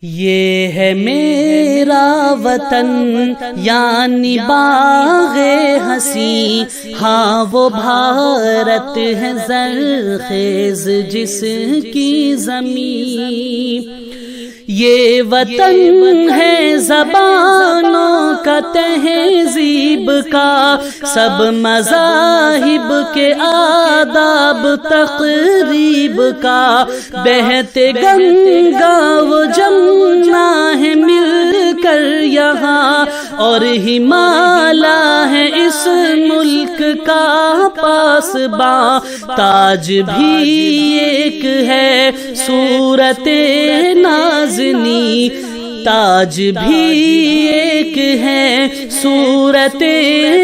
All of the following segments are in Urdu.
یہ ہے میرا وطن یعنی باغ ہنسی، ہاں وہ بھارت ہے زرخیز جس کی زمین۔ یہ وطن ہے زبانوں کا، تہذیب کا، سب مذاہب کے آداب تقریب کا، بہتے گنگا وہ جمنا ہے مل کر یہاں، اور ہمالا ہے اس ملک کا پاسباں۔ تاج بھی ایک ہے صورت نازنی، تاج بھی ایک ہے صورت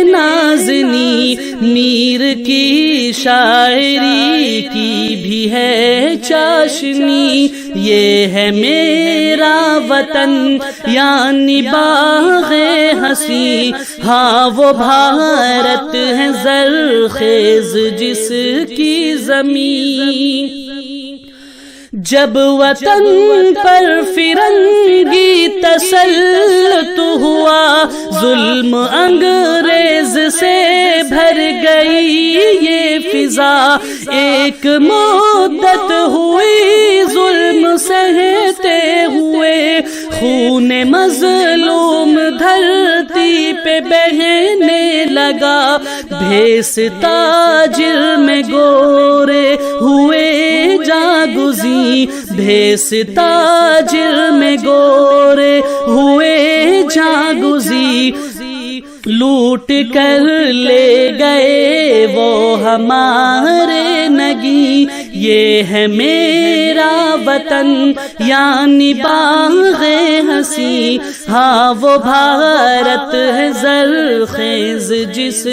نازنی، میر کی شاعری کی بھی ہے چاشنی۔ یہ ہے میرا وطن یعنی باغ ہنسی، ہاں وہ بھارت ہے زرخیز جس کی زمین۔ جب وطن پر فرنگی تسلط ہوا، ظلم انگریز سے بھر گئی یہ فضا، ایک مدت ہوئی ظلم سہتے ہوئے، خون مظلوم دھرتی پہ بہنے لگا، بھیس تاجر میں گورے ہوئے جاگزیں، بھیس تاجر میں گورے ہوئے جاگزیں، لوٹ کر لے گئے وہ ہمارے نگیں۔ یہ ہے میرا وطن یعنی باغ ہنسی، ہاں وہ بھارت ہے زرخیز جس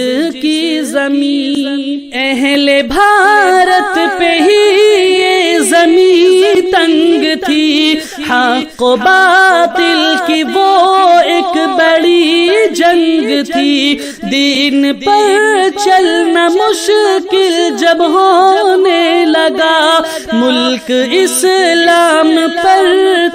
کی زمین۔ اہل بھارت پہ ہی یہ زمین تنگ تھی، حق و باطل کی وہ ایک بڑی جنگ تھی، دین پر چلنا مشکل جب ہونے لگا، ملک اسلام پر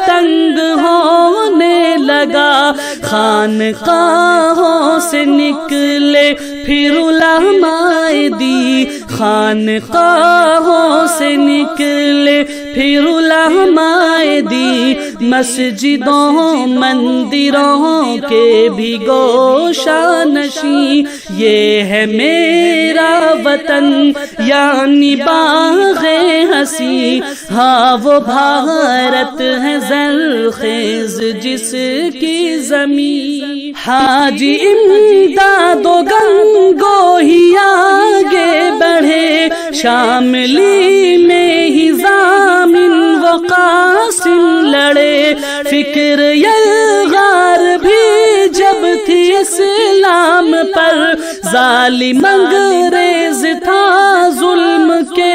تنگ ہونے لگا، خانقاہوں سے نکلے پھر علماء دی، خانقاہوں سے نکلے پھر علماء دی، مسجدوں مندروں کے بھی گوشہ نشیں۔ یہ ہے میرا وطن یعنی باغ ہنسی، ہاں وہ بھارت ہے زرخیز جس کی زمین۔ حاجی امداد و گنگوہی آگے بڑھے، شاملی میں ہی ضامن و قاسم لڑے، فکر یلغار بھی جب تھی اسلام پر، ظالم انگریز تھا ظلم کے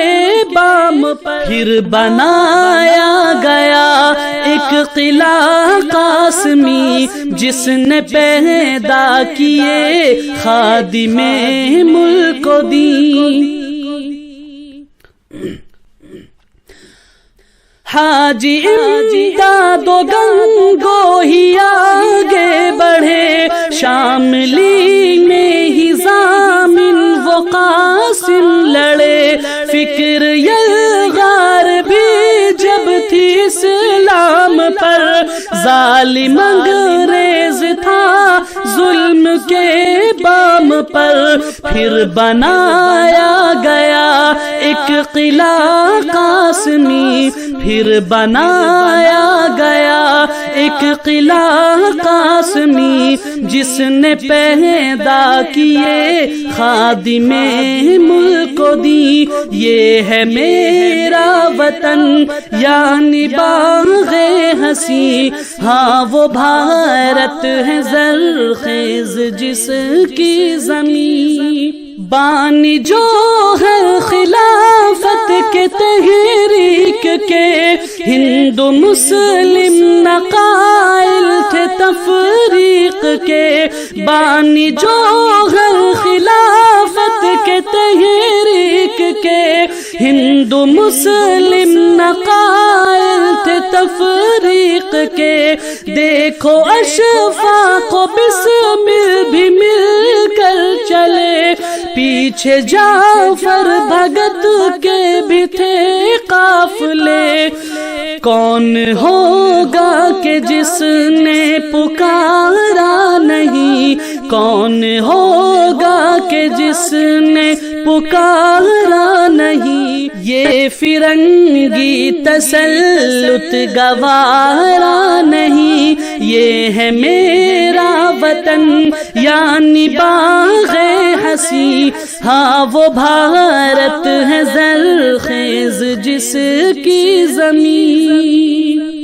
بام پر، پھر بنایا گیا ایک قلعہ قاسمی، جس نے پیدا کیے خادم ملک و دین۔ حاجی امداد و گنگوہی آگے بڑھے، شاملی میں ہی ضامن و قاسم لڑے، فکر یلغار بھی جب تھی اسلام پر، ظالم انگریز تھا ظلم کے بام پر، پھر بنایا گیا ایک قلعہ قاسمی، پھر بنایا گیا ایک قلعہ قاسمی، جس نے پیدا کیے خادم ملک و دین۔ یہ ہے میرا وطن یعنی باغ ہنسی، ہاں وہ بھارت ہے زرخیز جس کی زمین۔ بانی جو ہے خلافت کے تحریک کے، ہندو مسلم نقائل تھے تفریق کے، بانی جو ہے خلافت کے تحریک کے، ہندو مسلم نقائل تھے تفریق رزق کے، دیکھو اشفاق و بسمل بھی مل کر چلے، پیچھے جعفر بھگت کے بھی تھے قافلے۔ کون ہوگا کہ جس نے پکارا نہیں، کون ہوگا کہ جس نے پکارا نہیں، یہ فرنگی تسلط گوارا نہیں، یہ ہے میرا وطن یعنی باغ ہنسی، ہاں وہ بھارت ہے زرخیز جس کی زمین۔